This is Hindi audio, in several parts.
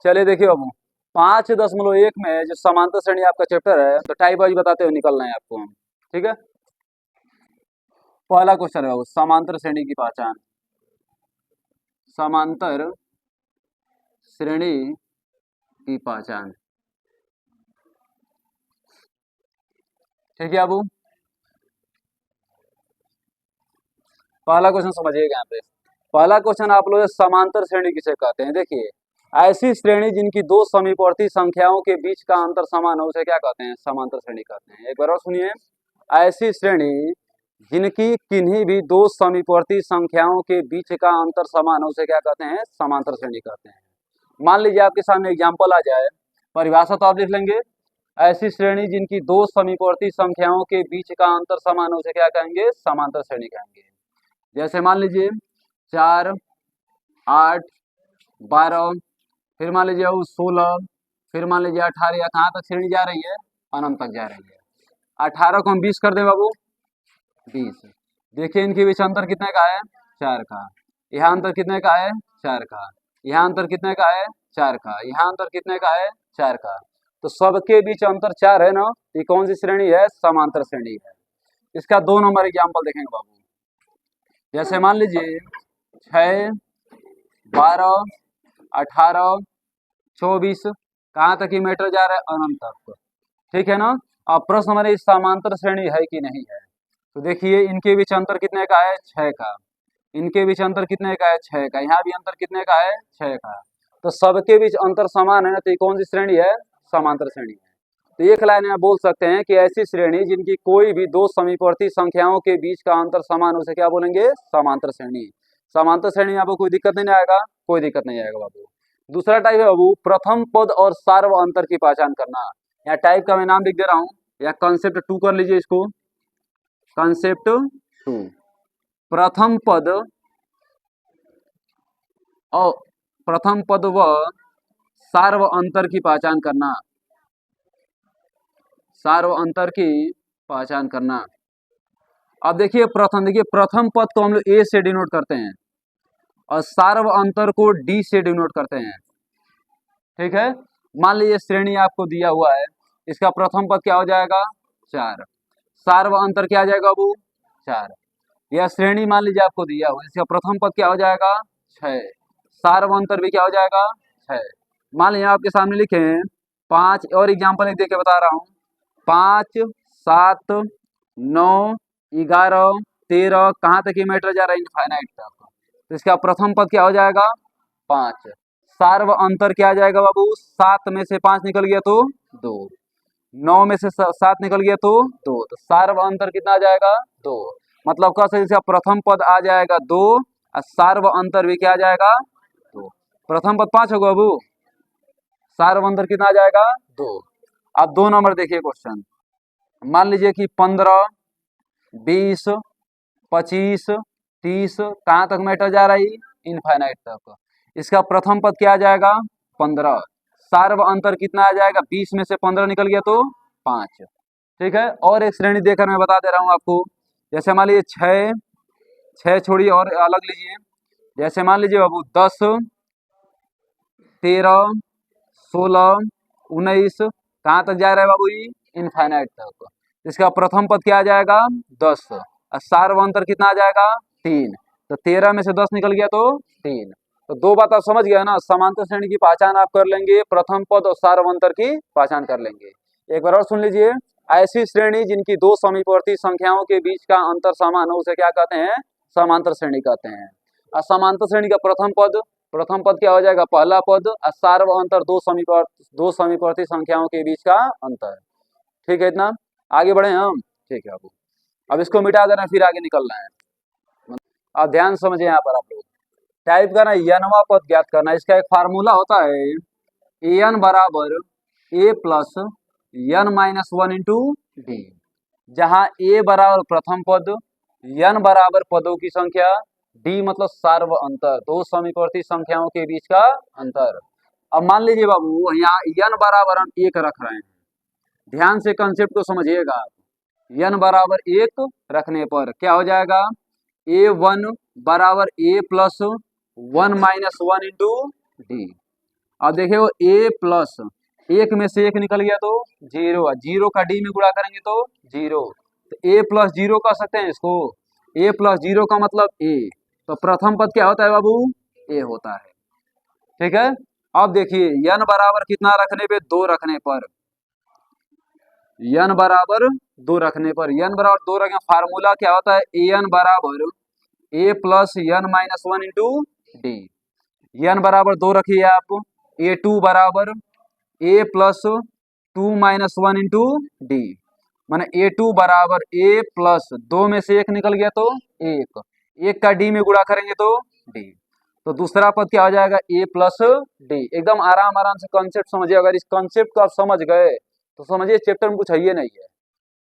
चलिए देखिए बाबू, 5.1 में जो समांतर श्रेणी आपका चैप्टर है, तो टाइप वाइज बताते हुए निकलना है आपको हम। ठीक है, पहला क्वेश्चन है बाबू, समांतर श्रेणी की पहचान। समांतर श्रेणी की पहचान। ठीक है बाबू, पहला क्वेश्चन समझिएगा यहाँ पे। पहला क्वेश्चन आप लोग समांतर श्रेणी किसे कहते हैं। देखिए, ऐसी श्रेणी जिनकी दो समीपवर्ती संख्याओं के बीच का अंतर समान हो उसे क्या कहते हैं, समांतर श्रेणी कहते हैं। एक बार और सुनिए, ऐसी श्रेणी जिनकी किन्हीं भी दो समीपवर्ती संख्याओं के बीच का अंतर समान हो उसे क्या कहते हैं, समांतर श्रेणी कहते हैं। मान लीजिए आपके सामने एग्जाम्पल आ जाए, परिभाषा तो आप लिख लेंगे, ऐसी श्रेणी जिनकी दो समीपवर्ती संख्याओं के बीच का अंतर समान हो उसे क्या कहेंगे, समांतर श्रेणी कहेंगे। जैसे मान लीजिए 4, 8, 12, फिर मान लीजिए 16, फिर मान लीजिए 18, या कहाँ तक श्रेणी जा रही है, अनंत तक जा रही है। 18 को हम 20 कर दें बाबू, 20। देखिए इनके बीच अंतर कितने का है, 4 का। यहाँ अंतर कितने का है, 4 का। यहाँ अंतर कितने का है, 4 का। यहाँ अंतर कितने का है, 4 का। तो सबके बीच अंतर 4 है ना, ये कौन सी श्रेणी है, समांतर श्रेणी है। इसका 2 नंबर एग्जाम्पल देखेंगे बाबू। जैसे मान लीजिए 6, 12, 18, 24, कहाँ तक ये मीटर जा रहा है, अनंत तक। ठीक है ना। अब प्रश्न हमारे समांतर श्रेणी है कि नहीं है। तो देखिए इनके बीच अंतर कितने का है, 6 का। इनके बीच अंतर कितने का है, 6 का। यहाँ भी अंतर कितने का है, 6 का। तो सबके बीच अंतर समान है, तो ये कौन सी श्रेणी है, समांतर श्रेणी है। तो एक लाइन में बोल सकते हैं कि ऐसी श्रेणी जिनकी कोई भी दो समीपवर्ती संख्याओं के बीच का अंतर समान उसे क्या बोलेंगे, समांतर श्रेणी। समांतर श्रेणी आपको कोई दिक्कत नहीं आएगा, कोई दिक्कत नहीं आएगा बाबू। दूसरा टाइप है बाबू, प्रथम पद और सार्व अंतर की पहचान करना। यहाँ टाइप का मैं नाम लिख दे रहा हूँ, या कंसेप्ट 2 कर लीजिए इसको, कंसेप्ट 2। प्रथम पद और प्रथम पद व सार्व अंतर की पहचान करना। सार्व अंतर की पहचान करना। अब देखिए प्रथम पद को हम लोग ए से डिनोट करते हैं और सार्व अंतर को डी से डिनोट करते हैं। ठीक है, मान लीजिए श्रेणी आपको दिया हुआ है, इसका प्रथम पद क्या हो जाएगा, 4। सार्व अंतर क्या आ जाएगा बाबू, 4। यह श्रेणी मान लीजिए आपको दिया हुआ है, इसका प्रथम पद क्या हो जाएगा, 6। सार्व अंतर भी क्या हो जाएगा, 6। मान लीजिए आपके सामने लिखे हैं 5, और एग्जाम्पल एक देके बता रहा हूँ, 5, 7, 9, 11, 13, कहाँ तक ये मीटर जा रहा है, इनफाइनाइट तक। तो इसका प्रथम पद क्या हो जाएगा, 5। सार्व अंतर क्या आ जाएगा बाबू, 7 में से 5 निकल गया तो 2, 9 में से 7 निकल गया तो 2, तो सार्व अंतर कितना आ जाएगा, 2। मतलब कह सकते इसका प्रथम पद आ जाएगा 2 और सार्व अंतर भी क्या आ जाएगा, 2। प्रथम पद 5 होगा बाबू, सार्व अंतर कितना आ जाएगा, 2। अब 2 नंबर देखिए क्वेश्चन, मान लीजिए कि 15, 20, 25, 30, कहाँ तक मीटर जा रही, इनफाइनाइट तक। इसका प्रथम पद क्या आ जाएगा, 15। सार्व अंतर कितना आ जाएगा, 20 में से 15 निकल गया तो 5। ठीक है, और एक श्रेणी देकर मैं बता दे रहा हूँ आपको। जैसे मान लीजिए 6 छोड़िए और अलग लीजिए। जैसे मान लीजिए बाबू 10, 13, 16, 19, कहाँ तक जा रहा है बाबू, ये इनफाइनाइट तक। इसका प्रथम पद क्या आ जाएगा, 10। और सार्व अंतर कितना आ जाएगा, 3। तो 13 में से 10 निकल गया तो 3। तो 2 बात आप समझ गए ना, समांतर श्रेणी की पहचान आप कर लेंगे, प्रथम पद और सार्व अंतर की पहचान कर लेंगे। एक बार और सुन लीजिए, ऐसी श्रेणी जिनकी दो समीपवर्ती संख्याओं के बीच का अंतर समान हो उसे क्या कहते हैं, समांतर श्रेणी कहते हैं। और समांतर श्रेणी का प्रथम पद क्या हो जाएगा, पहला पद, और सार्व अंतर दो समीपवर्ती संख्याओं के बीच का अंतर। ठीक है, इतना आगे बढ़े हम। ठीक है, अब इसको मिटा देना, फिर आगे निकलना है। अब ध्यान समझे यहाँ पर आप लोग, टाइप करना यनवा पद ज्ञात करना। इसका एक फार्मूला होता है, एन बराबर A plus n minus 1 into D, जहाँ ए बराबर प्रथम पद, n बराबर पदों की संख्या, डी मतलब सार्व अंतर, दो समीपवर्ती संख्याओं के बीच का अंतर। अब मान लीजिए बाबू यहाँ n बराबर हम 1 रख रहे हैं, ध्यान से कंसेप्ट को समझिएगा। n बराबर 1 रखने पर क्या हो जाएगा, a1 बराबर a plus 1 minus 1 into D. अब देखिए वो ए प्लस एक में से एक निकल गया तो जीरो, जीरो का डी में गुणा करेंगे तो जीरो, तो ए प्लस जीरो कह सकते हैं इसको। ए प्लस जीरो का मतलब ए, तो प्रथम पद क्या होता है बाबू, ए होता है। ठीक है। अब देखिए n बराबर कितना रखने पे, दो रखने पर, n बराबर दो रखने पर, n बराबर दो रखें, फार्मूला क्या होता है, ए एन बराबर A plus N minus one into D. n बराबर दो रखिए आप, ए टू बराबर A plus two minus one into D, माने ए टू बराबर ए प्लस दो में से एक निकल गया तो एक, एक का डी में गुणा करेंगे तो डी, तो दूसरा पद क्या हो जाएगा, ए प्लस डी। एकदम आराम आराम से कॉन्सेप्ट समझिए, अगर इस कॉन्सेप्ट को आप समझ गए तो समझिए चैप्टर में कुछ है ही नहीं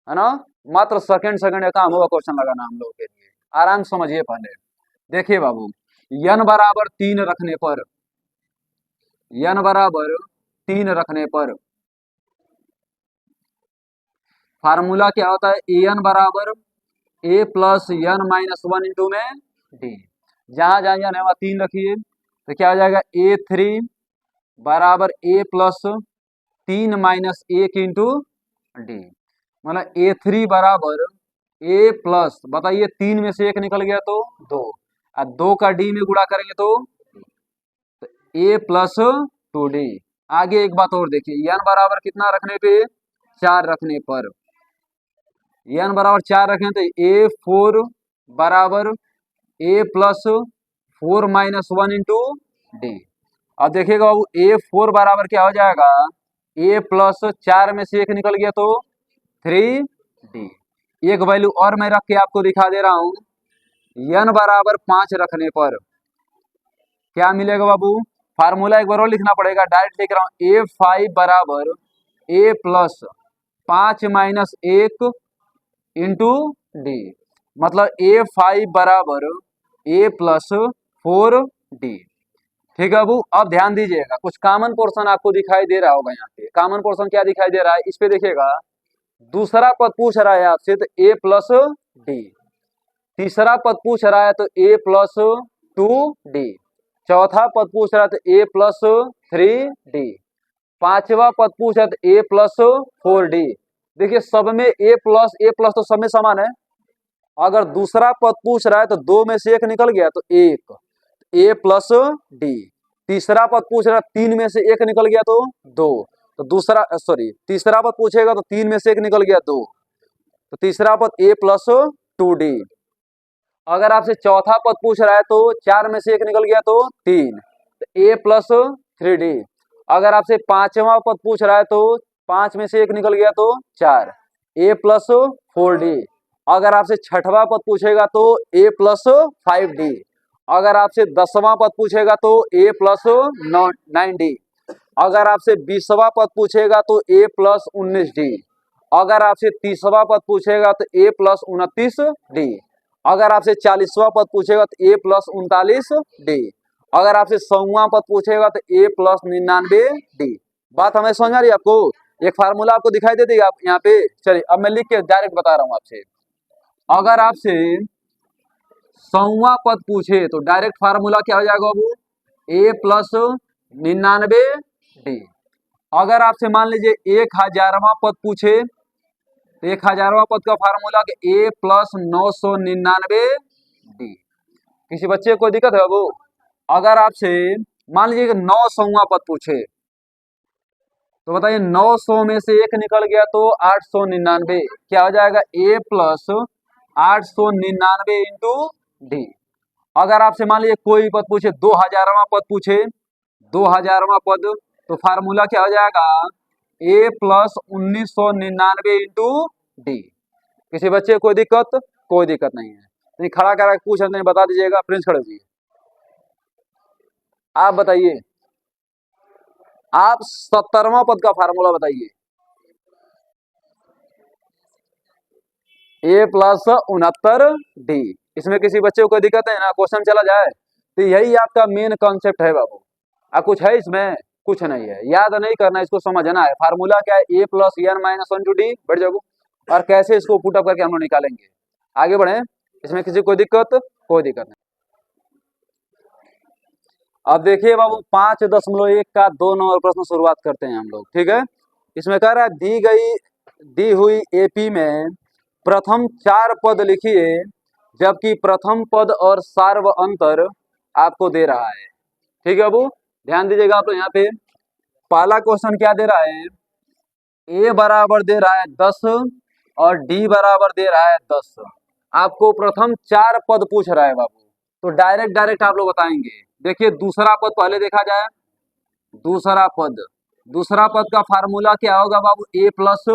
है ना। मात्र सेकंड सेकंड का काम होगा क्वेश्चन लगाना हम लोगों के लिए, आराम से समझिए। पहले देखिए बाबू, n बराबर तीन रखने पर, n बराबर तीन रखने पर फार्मूला क्या होता है, ए एन बराबर A plus N minus one into में डी। जहां जहां जहां वहां तीन रखिए, तो क्या हो जाएगा, ए थ्री बराबर ए प्लस तीन माइनस एक इंटू डी, मतलब ए थ्री बराबर ए प्लस, बताइए तीन में से एक निकल गया तो दो, और दो का डी में गुणा करेंगे तो ए प्लस टू डी। आगे एक बात और देखिए, n बराबर कितना रखने पे, चार रखने पर, n बराबर चार रखें तो ए फोर बराबर A plus four minus one into D. अब देखिएगा बाबू, ए फोर बराबर क्या हो जाएगा, ए प्लस चार में से एक निकल गया तो थ्री डी। एक वैल्यू और मैं रख के आपको दिखा दे रहा हूं, n बराबर पांच रखने पर क्या मिलेगा बाबू, फार्मूला एक बार और लिखना पड़ेगा, डायरेक्ट लिख रहा हूं, ए फाइव बराबर ए प्लस पांच माइनस एक इंटू डी, मतलब ए फाइव बराबर ए प्लस फोर डी। ठीक है बाबू। अब ध्यान दीजिएगा, कुछ कॉमन पोर्शन आपको दिखाई दे रहा होगा यहाँ पे। कॉमन पोर्शन क्या दिखाई दे रहा है, इस पे देखिएगा, दूसरा पद पूछ रहा है आपसे तो ए प्लस डी, तीसरा पद पूछ रहा है तो ए प्लस टू डी, चौथा पद पूछ रहा है तो ए प्लस थ्री डी, पांचवा पद पूछ रहा है तो ए प्लस फोर डी। देखिए सब में ए प्लस तो सब में समान है। अगर दूसरा पद पूछ रहा है तो दो में से एक निकल गया तो एक, ए प्लस डी। तीसरा पद पूछ रहा है तीन में से एक निकल गया तो दो, तो दूसरा तीसरा पद पूछेगा तो तीन में से एक निकल गया दो, तो तीसरा पद ए प्लस टू डी। अगर आपसे चौथा पद पूछ रहा है तो चार में से एक निकल गया तो तीन, तो ए प्लस थ्री डी। अगर आपसे पांचवा पद पूछ रहा है तो पांच में से एक निकल गया तो चार, ए प्लस फोर डी। अगर आपसे छठवां पद पूछेगा तो ए प्लस फाइव डी। अगर आपसे दसवां पद पूछेगा तो ए प्लस नाइन डी। अगर आपसे 20वां पद पूछेगा तो ए प्लस 19 डी। अगर आपसे 30वां पद पूछेगा तो ए प्लस 29 डी। अगर आपसे 40वां पद पूछेगा तो ए प्लस 39 डी। अगर आपसे 100वां पद पूछेगा तो ए प्लस 99 डी। बात हमें समझ आ रही है आपको? एक फार्मूला आपको दिखाई दे देगा आप यहाँ पे। चलिए अब मैं लिख के डायरेक्ट बता रहा हूँ आपसे। अगर आपसे 100वां पद पूछे तो डायरेक्ट फार्मूला क्या हो जाएगा बाबू, ए प्लस 99 डी। अगर आपसे मान लीजिए 1000वां पद पूछे तो 1000वां पद का फार्मूला ए प्लस 999 डी। किसी बच्चे को दिक्कत है बाबू? अगर आपसे मान लीजिए 900वां पद पूछे तो बताइए 900 में से एक निकल गया तो 899, क्या हो जाएगा, ए प्लस 899 इंटू डी। अगर आपसे मान लीजिए कोई पद पूछे 2000वां पद पूछे, 2000वां पद, तो फार्मूला क्या हो जाएगा, ए प्लस 1999 इंटू डी। किसी बच्चे को कोई दिक्कत? कोई दिक्कत नहीं है। नहीं खड़ा करा के पूछ नहीं, बता दीजिएगा। प्रिंस खड़े जी, आप बताइए, आप 70वां पद का फार्मूला बताइए। ए प्लस 69 डी। इसमें किसी बच्चे को कोई दिक्कत है ना? क्वेश्चन चला जाए तो यही आपका मेन कॉन्सेप्ट है बाबू। अब कुछ है इसमें? कुछ नहीं है। याद नहीं करना, इसको समझना है। फार्मूला क्या है, A plus N minus one to D. बैठ जाओ। और कैसे इसको पुटअप करके हम लोग निकालेंगे। आगे बढ़े। इसमें किसी को दिक्कत? कोई दिक्कत नहीं। अब देखिए बाबू 5.1 का 2 नंबर प्रश्न शुरुआत करते हैं हम लोग, ठीक है। इसमें कह रहा है दी हुई एपी में प्रथम 4 पद लिखिए जबकि प्रथम पद और सार्व अंतर आपको दे रहा है, ठीक है बाबू। ध्यान दीजिएगा आप लोग यहाँ पे पहला क्वेश्चन क्या दे रहा है, ए बराबर दे रहा है 10 और डी बराबर दे रहा है 10। आपको प्रथम 4 पद पूछ रहा है बाबू, तो डायरेक्ट आप लोग बताएंगे। देखिए दूसरा पद पहले देखा जाए, दूसरा पद का फार्मूला क्या होगा बाबू, ए प्लस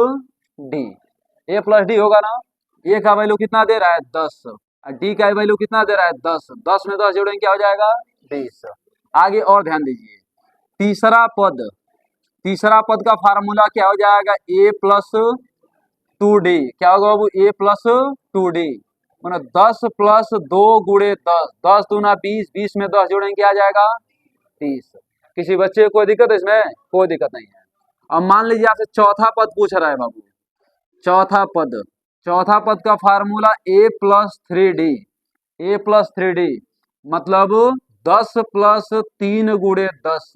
डी होगा ना। ए का वैल्यू कितना दे रहा है 10 और डी का वैल्यू कितना दे रहा है 10, 10 में 10 जोड़ेंगे क्या हो जाएगा 20। आगे और ध्यान दीजिए, तीसरा पद का फार्मूला क्या हो जाएगा, ए प्लस 2d। क्या होगा बाबू, ए प्लस 2d, मतलब 10 प्लस 2 गुणे 10, 10 दूना 20, 20 में 10 जोड़ेंगे क्या आ जाएगा 30। किसी बच्चे को कोई दिक्कत है इसमें, कोई दिक्कत नहीं है। अब मान लीजिए आपसे चौथा पद पूछ रहा है बाबू, चौथा पद का फार्मूला a प्लस 3d, मतलब 10 प्लस 3 गुणे 10,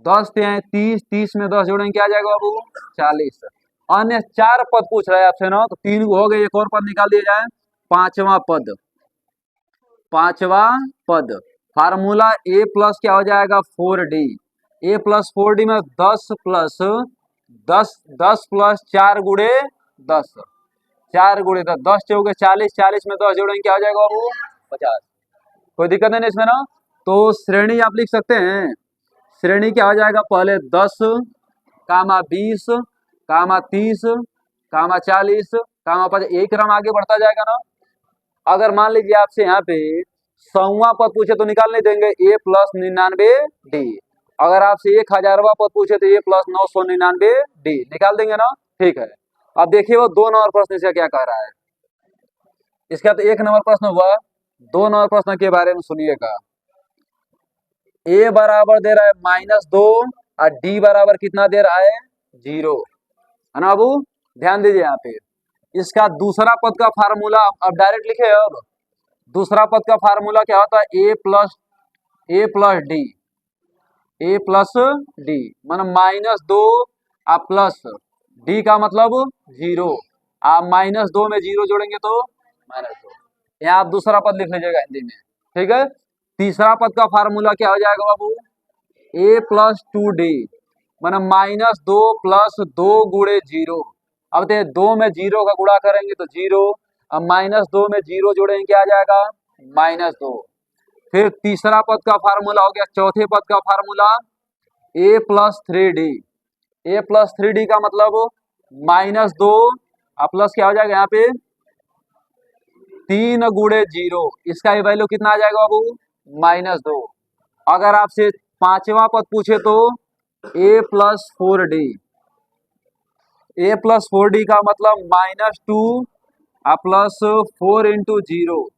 10 तिहाई 30, 30 में 10 जोड़ेंगे क्या आ जाएगा बाबू 40। अन्य 4 पद पूछ रहा है आपसे ना, तो 3 हो गए, एक और पद निकाल दिया जाए। पांचवा पद फार्मूला a प्लस क्या हो जाएगा 4d, a प्लस 4d में 10 प्लस 4 गुणे 10, 4 गुणे 10, 10 चौके 40, 40 में 10 जोड़ेंगे क्या हो जाएगा बाबू 50। कोई दिक्कत नहीं इसमें ना। तो श्रेणी आप लिख सकते हैं, श्रेणी क्या हो जाएगा, पहले 10 कामा 20 कामा 30 कामा 40 कामा 50, यही क्रम आगे बढ़ता जाएगा ना। अगर मान लीजिए आपसे यहाँ पे 100वां पद पूछे तो निकाल नहीं देंगे, ए प्लस 99d। अगर आपसे 1000वां पद पूछे तो ए प्लस 999d निकाल देंगे ना, ठीक है। अब देखिए वो 2 नंबर प्रश्न इसका क्या कह रहा है। इसका तो 1 नंबर प्रश्न हुआ, 2 नंबर प्रश्न के बारे में सुनिएगा। ए बराबर दे रहा है -2 और डी बराबर कितना दे रहा है 0, है ना बाबू। ध्यान दीजिए यहाँ पे, इसका दूसरा पद का फार्मूला अब डायरेक्ट लिखे। अब दूसरा पद का फार्मूला क्या होता है, ए प्लस डी, मतलब -2 आ प्लस डी का मतलब 0, आप -2 में 0 जोड़ेंगे तो -2। यहाँ आप दूसरा पद लिख लीजिएगा हिंदी में, ठीक है। तीसरा पद का फार्मूला क्या हो जाएगा बाबू, a प्लस 2d, मतलब -2 प्लस 2 गुणे 0। अब देखिए 2 में 0 का गुणा करेंगे तो 0, अब -2 में 0 जोड़ेंगे क्या आ जाएगा -2। फिर तीसरा पद का फार्मूला हो गया, चौथे पद का फार्मूला a प्लस 3d का मतलब -2 प्लस क्या हो जाएगा यहाँ पे 3 गुणे 0, इसका वैल्यू कितना आ जाएगा बाबू -2। अगर आपसे 5वां पद पूछे तो a प्लस 4d का मतलब -2 प्लस 4 इंटू 0,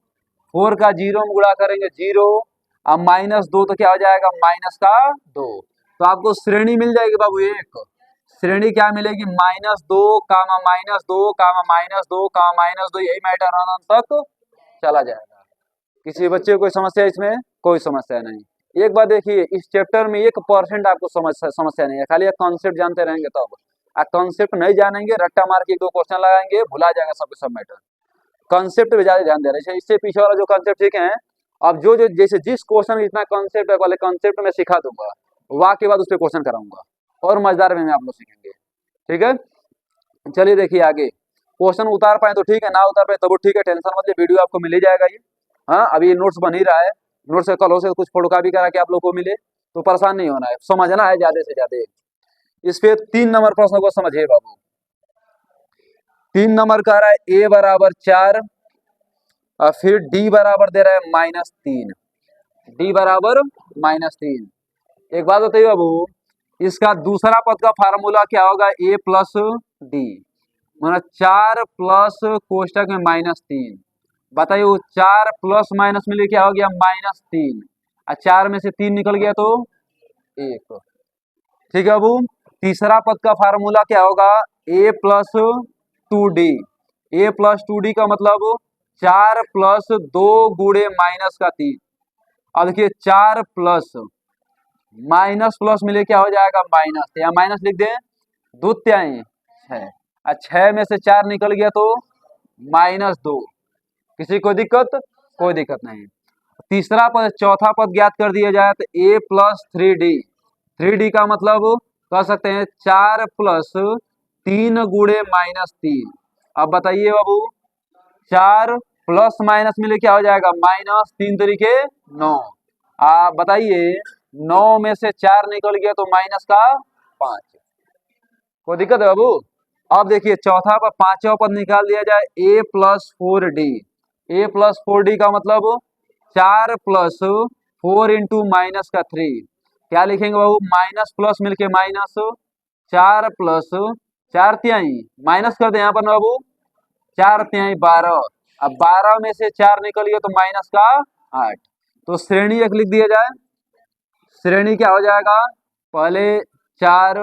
4 का 0 में गुणा करेंगे 0, अब -2 तो क्या हो जाएगा -2। तो आपको श्रेणी मिल जाएगी बाबू, एक श्रेणी क्या मिलेगी -2 कामा -2 कामा -2 कामा -2, यही मैटर तक चला जाएगा। किसी बच्चे को कोई समस्या इसमें, कोई समस्या नहीं। एक बार देखिए, इस चैप्टर में 1% आपको समस्या नहीं है, खाली कॉन्सेप्ट जानते रहेंगे तब। कॉन्सेप्ट नहीं जानेंगे, रट्टा मार के 2 क्वेश्चन लगाएंगे, भुला जाएगा सब मैटर। कॉन्सेप्ट पे ज्यादा ध्यान दे रहे हैं, इससे पीछे वाला जो कॉन्सेप्ट ठीक है। अब जो जैसे जिस क्वेश्चन में जितना कॉन्सेप्ट है, वाले कॉन्सेप्ट में सिखा दूंगा, वाह के बाद उस पर क्वेश्चन कराऊंगा और मजेदार में आप लोग सीखेंगे, ठीक है। चलिए देखिए आगे, क्वेश्चन उतार पाए तो ठीक है, ना उतार पाए तब ठीक है, टेंशन मत लीजिए, वीडियो आपको मिल ही जाएगा ये। हाँ, अभी ये नोट्स बन ही रहा है, नोट्स से कल हो से कुछ फोटोकॉपी करा के आप लोग को मिले तो परेशान नहीं होना है, समझना है ज्यादा से ज्यादा। इस पे 3 नंबर प्रश्न को समझिए बाबू। 3 नंबर कह रहा है a बराबर 4 और फिर d बराबर दे रहा है -3, d बराबर -3। एक बात बताइए बाबू, इसका दूसरा पद का फार्मूला क्या होगा, a प्लस डी, मतलब 4 प्लस कोष्टक में -3। बताइए वो 4 प्लस माइनस में क्या हो गया -3, और 4 में से 3 निकल गया तो 1, ठीक है बाबू। तीसरा पद का फार्मूला क्या होगा, a प्लस 2d का मतलब 4 प्लस 2 गुणे -3। अब देखिए 4 प्लस माइनस प्लस मिले क्या हो जाएगा माइनस, या माइनस लिख दें, द्वितीयाई 6, 6 में से 4 निकल गया तो -2। किसी को दिक्कत? कोई दिक्कत नहीं। तीसरा पद, चौथा पद ज्ञात कर दिया जाए तो a प्लस 3d, 3d का मतलब कह सकते हैं 4 प्लस 3 गुणे -3। अब बताइए बाबू, 4 प्लस माइनस मिले क्या हो जाएगा माइनस, 3 तरीके 9। आप बताइए 9 में से 4 निकल गया तो माइनस का 5। कोई दिक्कत है बाबू? अब देखिए चौथा पद, पांचवा पद निकाल दिया जाए, a plus 4d, a plus 4d का मतलब 4 प्लस 4 इंटू माइनस का 3। क्या लिखेंगे बाबू, माइनस प्लस मिलके माइनस, 4 प्लस 4 तिहाई माइनस कर दे यहाँ पर बाबू, 4 तिहाई 12। अब 12 में से 4 निकल गया तो माइनस का 8। तो श्रेणी एक लिख दिया जाए। श्रेणी क्या हो जाएगा, पहले 4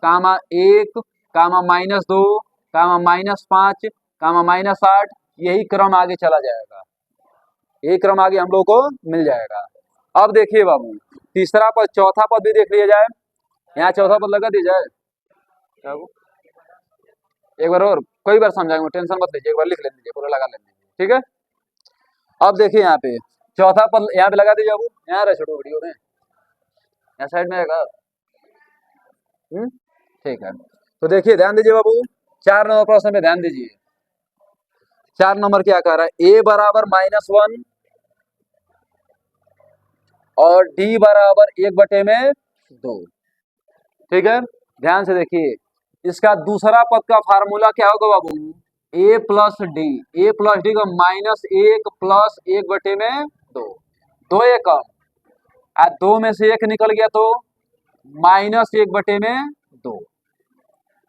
कामा 1 कामा -2 कामा -5 कामा -8, यही क्रम आगे चला जाएगा, यही क्रम आगे हम लोग को मिल जाएगा। अब देखिए बाबू, तीसरा पद, चौथा पद भी देख लिया जाए। यहाँ चौथा पद लगा दिया जाए, एक बार और कई बार समझाएंगे, टेंशन मत लीजिए, एक बार लिख लेने दीजिए, पूरा लगा लेने दीजिए, ठीक है। अब देखिए यहाँ पे चौथा पद यहाँ पे लगा दीजिए बाबू, यहाँ रहे छोटो वीडियो में, यहाँ साइड में आएगा। ठीक है, तो देखिए ध्यान दीजिए बाबू, 4 नंबर प्रश्न में ध्यान दीजिए। 4 नंबर क्या कह रहा है, a बराबर -1 और d बराबर 1/2। ठीक है, ध्यान से देखिए, इसका दूसरा पद का फार्मूला क्या होगा बाबू, a plus D, a plus D का -1 प्लस 1/2, 2 एकम, 2 में से 1 निकल गया तो -1/2,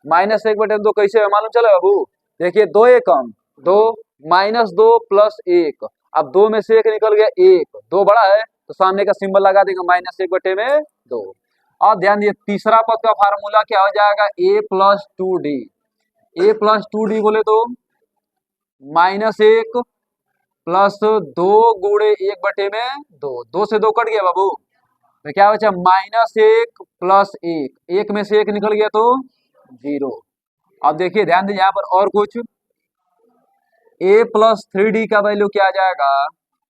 -1/2 कैसे है मालूम चले बाबू, देखिए 2 एकम 2, -2 प्लस 1, अब 2 में से 1 निकल गया 1, 2 बड़ा है तो सामने का सिंबल लगा देंगे -1/2। अब ध्यान दिए, तीसरा पद का फार्मूला क्या हो जाएगा, a plus 2d, a plus 2d बोले तो -1 प्लस 2 गुणे 1/2, 2 से 2 कट गया बाबू, तो क्या बचा -1 प्लस 1, 1 में से 1 निकल गया तो 0। अब देखिए ध्यान दीजिए यहाँ पर और कुछ, a प्लस 3d का वैल्यू क्या आ जाएगा,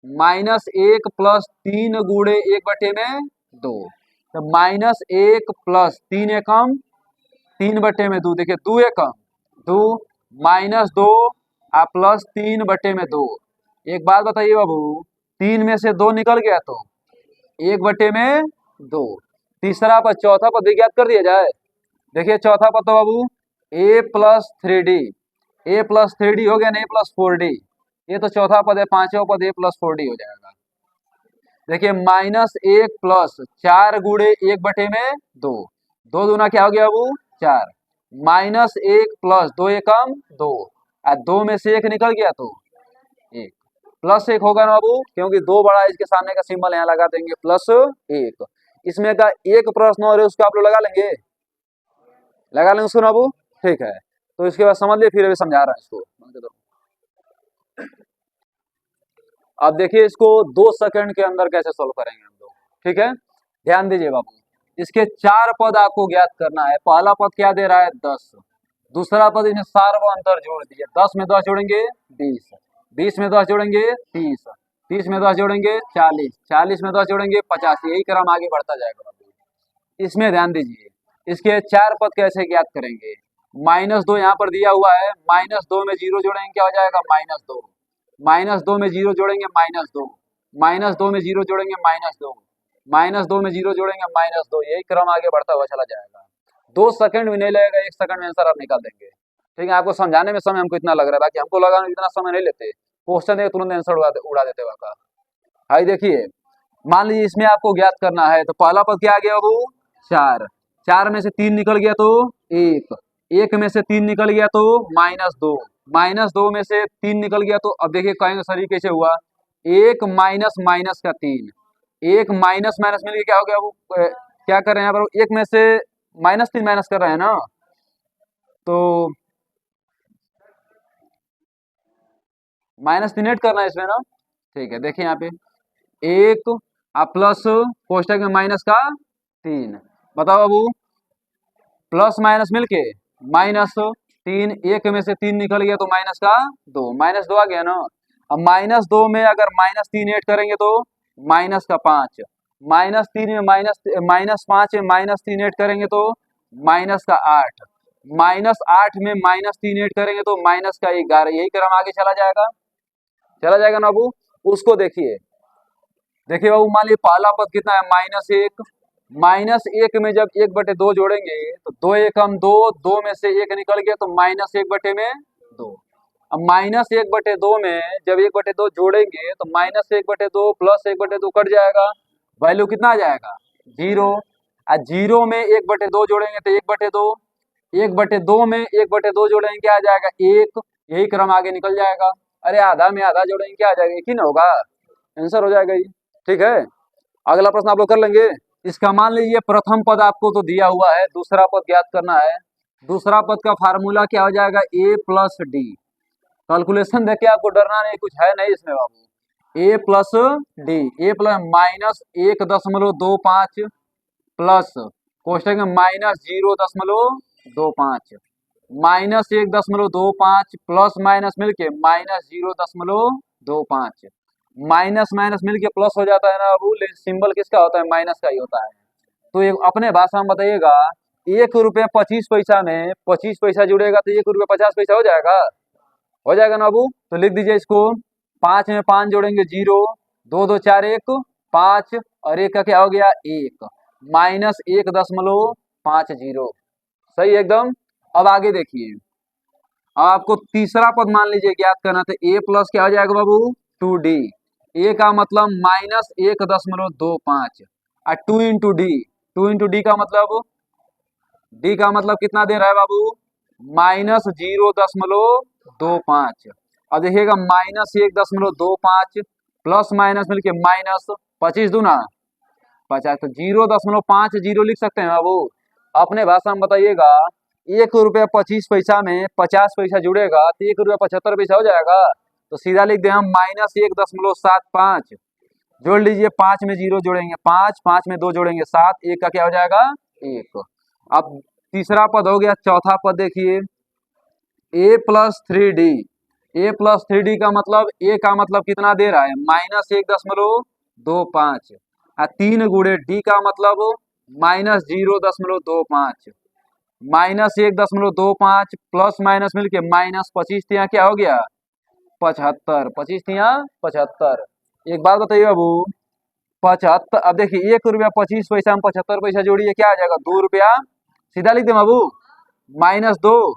-1 प्लस 3 गुणे 1/2, तो -1 प्लस 3 एकम 3/2, देखिए 2 एकम 2 -2 प्लस 3/2। एक बात बताइए बाबू, 3 में से 2 निकल गया तो 1/2। तीसरा पद, चौथा पद भी ज्ञात कर दिया जाए। देखिए चौथा पद तो बाबू a plus 3d, a plus 3d हो गया ना, a प्लस 4d, ये तो चौथा पद है, पांचवा पद a प्लस 4d हो जाएगा। देखिए -1 प्लस 4 गुणे 1/2, 2 दूना क्या हो गया बाबू 4, -1 प्लस 2 एकम 2, 2 में से 1 निकल गया तो 1, प्लस 1 होगा ना बाबू, क्योंकि 2 बड़ा है, इसके सामने का सिंबल यहाँ लगा देंगे +1। इसमें का एक प्रश्न और है, उसको आप लोग लगा लेंगे, लगा लेंगे उसको ना बाबू, ठीक है। तो इसके बाद समझ लिए, फिर अभी समझा रहा है इसको। अब देखिए इसको 2 सेकंड के अंदर कैसे सोल्व करेंगे हम लोग, ठीक है। ध्यान दीजिए बाबू, इसके 4 पद आपको ज्ञात करना है। पहला पद क्या दे रहा है 10, दूसरा पद इसमें सार्वअंतर जोड़ दीजिए, 10 में 10 जोड़ेंगे 20, 20 में 10 जोड़ेंगे 30, 30 में 10 जोड़ेंगे 40, 40 में 10 जोड़ेंगे 50, यही क्रम आगे बढ़ता जाएगा। इसमें ध्यान दीजिए, इसके 4 पद कैसे ज्ञात करेंगे, -2 यहाँ पर दिया हुआ है, -2 में 0 जोड़ेंगे क्या हो जाएगा -2, -2 में 0 जोड़ेंगे -2, -2 में 0 जोड़ेंगे -2, -2 में 0 जोड़ेंगे -2, यही क्रम आगे बढ़ता हुआ चला जाएगा। 2 सेकंड भी नहीं लगेगा, 1 सेकंड में आंसर आप निकाल देंगे, ठीक है। आपको समझाने में समय हमको इतना लग रहा था कि हमको लगा इतना समय नहीं लेते, क्वेश्चन देखे तुरंत आंसर उड़ा देते वहाँ का। आई देखिए, मान लीजिए इसमें आपको ज्ञात करना है, तो पहला पद क्या आ गया बाबू 4, 4 में से 3 निकल गया तो 1, 1 में से 3 निकल गया तो -2, -2 में से 3 निकल गया तो, अब देखिए कहेंगे सर ये कैसे हुआ, 1 माइनस माइनस का 3, 1 माइनस माइनस मिल क्या हो गया वो, क्या कर रहे हैं यहाँ पर, 1 में से -3 माइनस कर रहे हैं ना, तो -3 ऐड करना है इसमें ना, ठीक है। देखिए यहाँ पे 1 प्लस कोष्टक में माइनस का 3। बताओ बाबू, प्लस माइनस मिलके -3, एक में से 3 निकल गया तो माइनस का 2, -2 आ गया ना। अब -2 में अगर -3 ऐड करेंगे तो माइनस का 5, -3 में -5 में -3 ऐड करेंगे तो माइनस का 8, -8 में -3 ऐड करेंगे तो माइनस का 11। यही क्रम आगे चला जाएगा ना बाबू। उसको देखिए, देखिए बाबू, मान लीजिए पहला पद कितना है, -1, -1 में जब 1/2 जोड़ेंगे तो 2 एकम 2, 2 में से 1 निकल गया तो -1/2। अब -1/2 में जब 1/2 जोड़ेंगे तो -1/2 प्लस 1/2 कट जाएगा, वैल्यू कितना आ जाएगा 0। और 0 में 1/2 जोड़ेंगे तो 1/2, 1/2 में 1/2 जोड़ेंगे क्या आ जाएगा 1। यही क्रम आगे निकल जाएगा। अरे आधा में आधा जोड़ेंगे क्या आ जाएगा, एक ही ना होगा, आंसर हो जाएगा ये। ठीक है, अगला प्रश्न आप लोग कर लेंगे। इसका मान लीजिए प्रथम पद आपको तो दिया हुआ है, दूसरा पद ज्ञात करना है। दूसरा पद का फार्मूला क्या हो जाएगा, a प्लस डी। कैलकुलेशन देख के आपको डरना नहीं, कुछ है नहीं इसमें बाबू। a plus D, A plus -1.25 plus कोष्टक में -0.25, -1.25 प्लस माइनस मिलके -0.25, माइनस माइनस मिलके प्लस हो जाता है ना बाबू, लेकिन सिंबल किसका होता है, माइनस का ही होता है। तो ये अपने भाषा में बताइएगा, 1 रुपया 25 पैसा में 25 पैसा जुड़ेगा तो 1 रुपया 50 पैसा हो जाएगा ना बाबू। तो लिख दीजिए इसको, 5 में 5 जोड़ेंगे 0, 2 2 4 1 5, और 1 का क्या हो गया 1, -1.50। सही एकदम। अब आगे देखिए, अब आपको तीसरा पद मान लीजिए ज्ञात करना, तो a प्लस क्या हो जाएगा बाबू 2d। a का मतलब -1.25 और 2 इंटू डी, 2 इंटू डी का मतलब, डी का मतलब कितना दे रहा है बाबू -0.25। अब देखिएगा -1.25 प्लस माइनस मिलके -25 दूना 50, तो 0.50 लिख सकते हैं बाबू। अपने भाषा में बताइएगा, 1 रुपया 25 पैसा में 50 पैसा जुड़ेगा तो 1 रुपया 75 पैसा हो जाएगा। तो सीधा लिख दे हम -1.75। जोड़ लीजिए, 5 में 0 जोड़ेंगे 5, 5 में 2 जोड़ेंगे 7, 1 का क्या हो जाएगा 1। अब तीसरा पद हो गया। चौथा पद देखिए, a plus 3d। a plus 3d का मतलब, a का मतलब कितना दे रहा है -1.25, और 3 गुणे d का मतलब -0.25, -1.25 प्लस माइनस मिलके -25, यहाँ क्या हो गया 75, 25 यहाँ 75। एक बात बताइए बाबू, 75, अब देखिए 1 रुपया 25 पैसा में 75 पैसा जोड़िए क्या आ जाएगा 2 रुपया, सीधा लिख दे बाबू -2।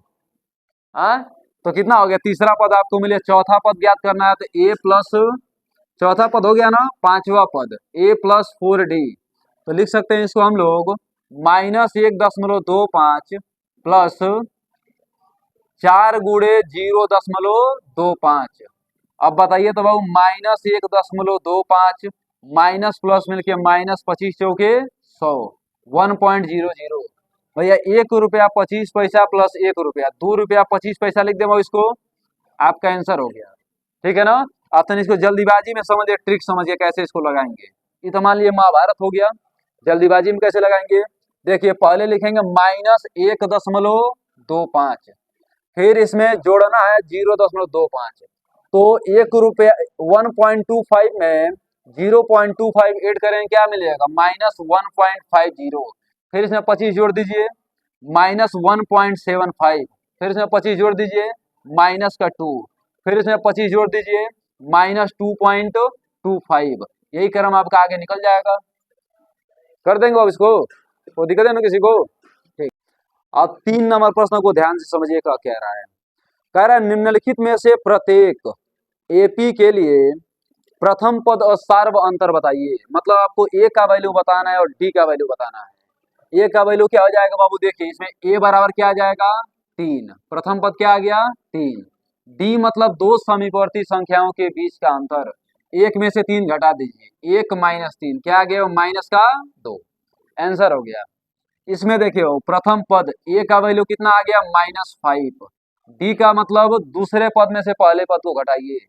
हाँ, तो कितना हो गया, तीसरा पद आपको मिले। चौथा पद ज्ञात करना है तो a प्लस, चौथा पद हो गया ना, पांचवा पद a प्लस 4d। तो लिख सकते हैं इसको हम लोग -1.25 प्लस 4 गुणे 0.25। अब बताइए तो बाबू, -1.25 माइनस प्लस मिलके -25 चौके 100, 1.00। भैया 1 रुपया 25 पैसा प्लस 1 रुपया, 2 रुपया 25 पैसा लिख दे इसको, आपका आंसर हो गया। ठीक है ना। आप तो इसको जल्दीबाजी में समझिए, ट्रिक समझिए कैसे इसको लगाएंगे। ये तो मान लीजिए महाभारत हो गया, जल्दीबाजी में कैसे लगाएंगे। देखिए पहले लिखेंगे -1.25, फिर इसमें जोड़ना है 0.25। तो 1 रुपया 1.25 में 0.25 ऐड करेंगे क्या मिलेगा -1.50। फिर इसमें 25 जोड़ दीजिए -1.75, फिर इसमें 25 जोड़ दीजिए -2, फिर इसमें 25 जोड़ दीजिए -2.25। यही क्रम आपका आगे निकल जाएगा। कर देंगे अब इसको, तो दिक्कत है ना किसी को। ठीक, अब 3 नंबर प्रश्न को ध्यान से समझिए क्या कह रहा है। कह रहा है निम्नलिखित में से प्रत्येक एपी के लिए प्रथम पद और सार्व अंतर बताइए। मतलब आपको ए का वैल्यू बताना है और डी का वैल्यू बताना है। ए का वैल्यू क्या हो जाएगा बाबू, देखिए इसमें ए बराबर क्या आ जाएगा 3, प्रथम पद क्या आ गया 3। डी मतलब दो समीपवर्ती संख्याओं के बीच का अंतर, एक में से 3 घटा दीजिए, 1 -3 क्या आ गया माइनस का 2, आंसर हो गया। इसमें देखिए प्रथम पद ए का वैल्यू कितना आ गया -5, डी का मतलब दूसरे पद में से पहले पद को घटाइए,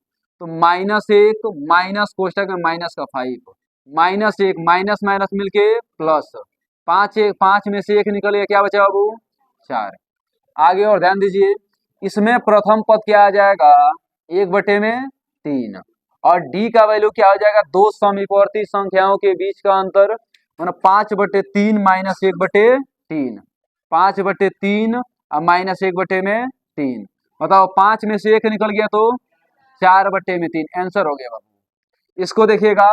तो -1 माइनस कोष्टक में -5, -1 माइनस माइनस मिलके प्लस, पांच में से एक निकल गया, क्या बचा बाबू? 4। आगे और ध्यान दीजिए, इसमें प्रथम पद क्या आ जाएगा? 1/3। और डी का वैल्यू क्या हो जाएगा? दो समीपवर्ती संख्याओं के बीच का अंतर, मतलब 5/3 माइनस 1/3। 5/3 और माइनस 1/3। बताओ, 5 में से एक निकल गया तो 4/3। आंसर हो गया बाबू। इसको देखिएगा,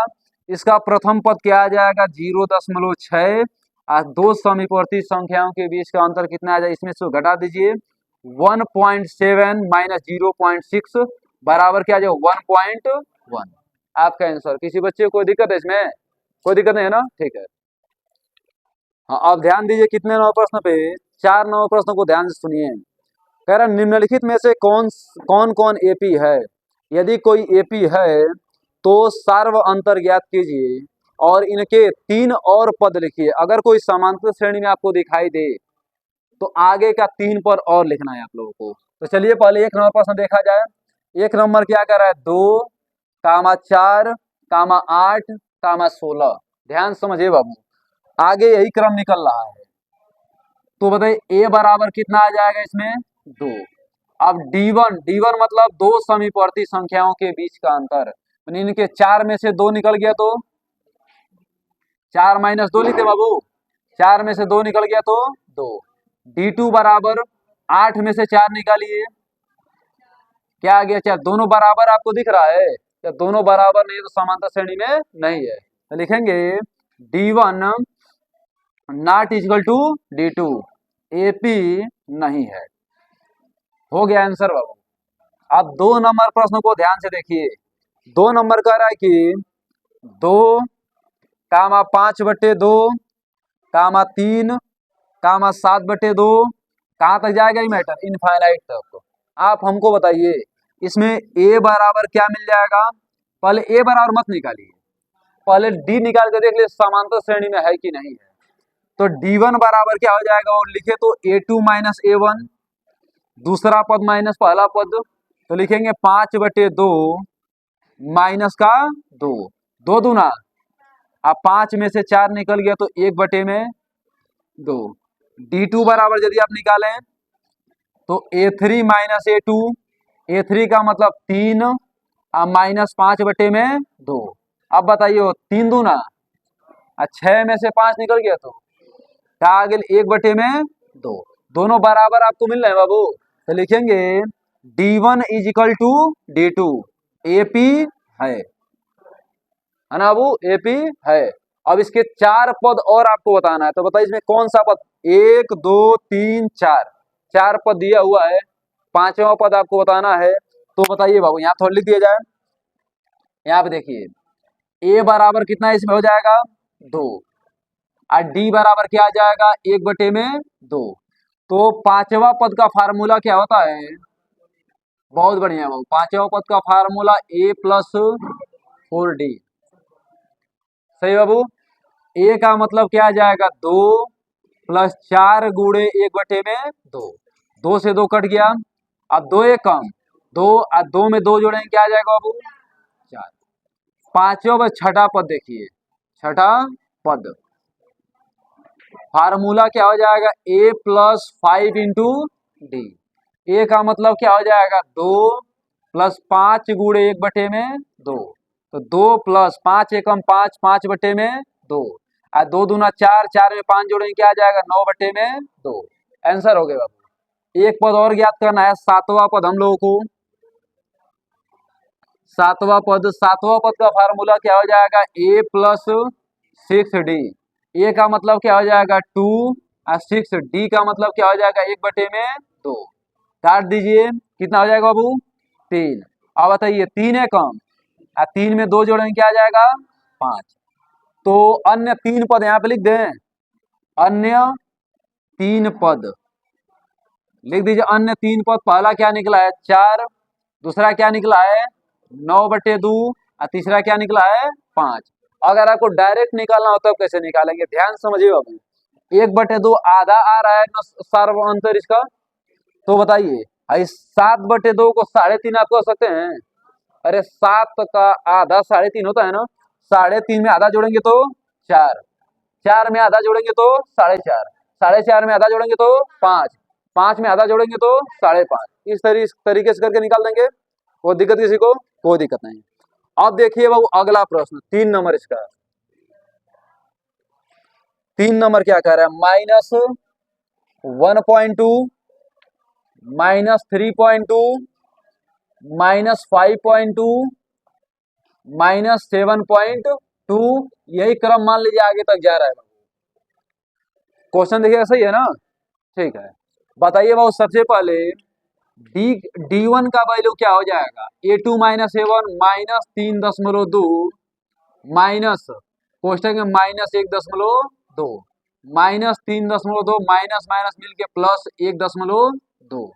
इसका प्रथम पद क्या आ जाएगा? 0.6। और दो समीपवर्ती संख्याओं के बीच का अंतर कितना आ जाएगा? इसमें से घटा दीजिए, 1.7 माइनस 0.6 बराबर क्या आ जाएगा? 1.1। आपका आंसर। किसी बच्चे को कोई दिक्कत है इसमें? कोई दिक्कत नहीं है ना? ठीक है। हाँ, अब ध्यान दीजिए कितने नंबर प्रश्न पे? 4 नंबर प्रश्न को ध्यान से सुनिए। कह रहा निम्नलिखित में से कौन कौन कौन एपी है? यदि कोई एपी है तो सार्व अंतर ज्ञात कीजिए और इनके 3 और पद लिखिए। अगर कोई समांतर श्रेणी में आपको दिखाई दे तो आगे का 3 पद और लिखना है आप लोगों को। तो चलिए पहले 1 नंबर प्रश्न देखा जाए। 1 नंबर क्या कर रहा है? 2, 4, 8, 16। ध्यान समझिए बाबू, आगे यही क्रम निकल रहा है। तो बताइए ए बराबर कितना आ जाएगा इसमें? 2। अब D1 मतलब दो समीपवर्ती संख्याओं के बीच का अंतर, इनके 4 में से 2 निकल गया तो 4 माइनस 2 लिखते बाबू। 4 में से 2 निकल गया तो 2। D2 बराबर 8 में से 4 निकालिए, क्या आ गया? 4। दोनों बराबर आपको दिख रहा है? या दोनों बराबर नहीं तो समांतर श्रेणी में नहीं है, तो लिखेंगे D1 not equal to D2, AP नहीं है। हो गया आंसर बाबू। अब 2 नंबर प्रश्न को ध्यान से देखिए। 2 नंबर कह रहा है कि 2, 5/2, 3, 7/2। कहाँ तक जाएगा ये मैटर? इनफाइनाइट तक। आप हमको बताइए इसमें ए बराबर क्या मिल जाएगा? पहले ए बराबर मत निकालिए, पहले डी निकाल के देख लिए समांतर श्रेणी में है कि नहीं है। तो D1 बराबर क्या हो जाएगा? और लिखे तो A2 माइनस A1, दूसरा पद माइनस पहला पद, तो लिखेंगे 5/2 माइनस का 2, 2 दूना। अब 5 में से 4 निकल गया तो 1/2। D2 बराबर यदि आप निकालें तो A3 माइनस A2, A3 का मतलब 3 और माइनस 5/2। अब बताइए 3 दूना, 6 में से 5 निकल गया तो क्या आ गया? 1/2। दोनों बराबर आपको मिल रहे हैं बाबू, तो लिखेंगे D1 is equal to D2, AP है ना बाबू? एपी है। अब इसके 4 पद और आपको बताना है, तो बताइए इसमें कौन सा पद? 1, 2, 3, 4, 4 पद दिया हुआ है, 5वां पद आपको बताना है। तो बताइए बाबू, यहाँ थोड़ा लिख दिया जाए। यहाँ पे देखिए, ए बराबर कितना इसमें हो जाएगा? 2। और डी बराबर क्या आ जाएगा? 1/2। तो 5वां पद का फार्मूला क्या होता है? बहुत बढ़िया बाबू, 5वां पद का फार्मूला A प्लस 4D। सही बाबू। ए का मतलब क्या आ जाएगा? 2 प्लस 4 गुणे 1/2। 2 से 2 कट गया, अब 2 एक कम, 2 और 2 में 2 जोड़ेंगे, क्या आ जाएगा बाबू? 4। 5वां व छठा पद देखिए, छठा पद फार्मूला क्या हो जाएगा? A plus 5 into D. A का मतलब क्या हो जाएगा? 2 प्लस 5 गुणे 1/2। तो 2 प्लस 5 एकम 5, 5/2। और 2 दूना 4, 4 में 5 जोड़ेंगे, क्या आ जाएगा? 9/2। आंसर हो गया बाबू। एक पद और ज्ञात करना है, 7वां पद हम लोगों को। 7वां पद का फार्मूला क्या हो जाएगा? A plus 6D। ए का मतलब क्या हो जाएगा? 2 और 6, डी का मतलब क्या हो जाएगा? 1/2। काट दीजिए, कितना हो जाएगा बाबू? 3। अब बताइए 3 है कम, और 3 में 2 जोड़ेंगे, क्या आ जाएगा? 5। तो अन्य 3 पद यहाँ पे लिख दें, अन्य 3 पद लिख दीजिए। अन्य 3 पद, पहला क्या निकला है? 4, दूसरा क्या निकला है? 9/2, और तीसरा क्या निकला है? 5। अगर आपको डायरेक्ट निकालना हो तो आप कैसे निकालेंगे? ध्यान समझिए बाबू, 1/2 आधा आ रहा है ना सार्व अंतर इसका, तो बताइए 7/2 को 3.5 आप कह सकते हैं? अरे 7 का आधा 3.5 होता है ना, 3.5 में आधा जोड़ेंगे तो 4, 4 में आधा जोड़ेंगे तो 4.5, 4.5 में आधा जोड़ेंगे तो 5, 5 में आधा जोड़ेंगे तो 5.5। इस तरीके से करके निकाल देंगे। कोई दिक्कत किसी को? कोई दिक्कत नहीं। अब देखिए बाबू अगला प्रश्न 3 नंबर इसका। 3 नंबर क्या कह रहा है? -1.2, -3.2, -5.2, -7.2, यही क्रम मान लीजिए आगे तक जा रहा है। क्वेश्चन देखिएगा, सही है ना? ठीक है, बताइए बाबू सबसे पहले D1 का वैल्यू क्या हो जाएगा? A2 - A1 -3.2 माइनस कोष्टक में -1.2 -3.2 माइनस माइनस मिलके +1.2।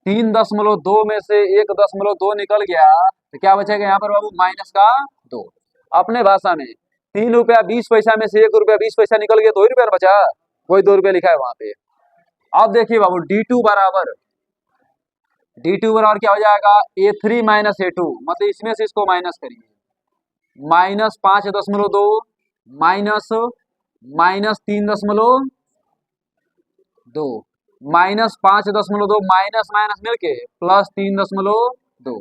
3.2 में से 1.2 निकल गया तो क्या बचेगा यहाँ पर बाबू? -2। अपने भाषा में 3 रुपया 20 पैसा में से 1 रुपया 20 पैसा निकल गया, 2 रुपया बचा, वही 2 रुपया लिखा है वहां पे। अब देखिए बाबू D2 बराबर क्या हो जाएगा? A3 - A2, मतलब इसमें से इसको माइनस करिए, -5.2 माइनस -3.2 -5.2 माइनस माइनस मिलके +3.2।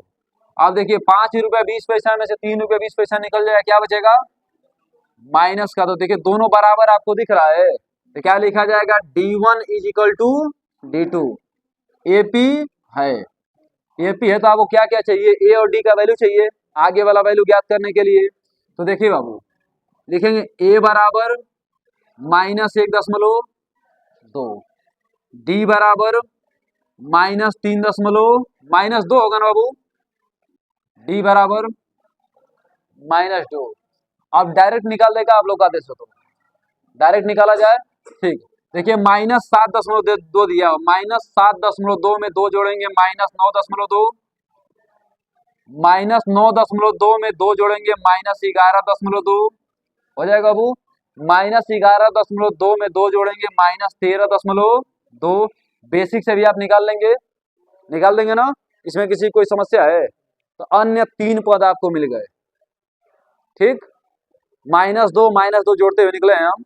अब देखिए 5 रुपया 20 पैसा में से 3 रुपया 20 पैसा निकल जाएगा, क्या बचेगा? माइनस का। तो देखिए दोनों बराबर आपको दिख रहा है, तो क्या लिखा जाएगा? D1 = D2। AP है, AP है तो आपको क्या क्या चाहिए? A और D का वैल्यू चाहिए आगे वाला वैल्यू ज्ञात करने के लिए। तो देखिए बाबू लिखेंगे A बराबर -1.2, D बराबर -3.2 होगा ना बाबू? D बराबर -2। अब डायरेक्ट निकाल देगा आप लोग का आदेश हो तो डायरेक्ट निकाला जाए। ठीक, देखिए -7.2 दिया हो, -7.2 में 2 जोड़ेंगे -9.2, -9.2 में 2 जोड़ेंगे -11.2 हो जाएगा बाबू। -11.2 में 2 जोड़ेंगे -13.2। बेसिक से भी आप निकाल देंगे ना, इसमें किसी कोई समस्या है? तो अन्य 3 पद आपको मिल गए। ठीक, -2 जोड़ते हुए निकले हैं हम।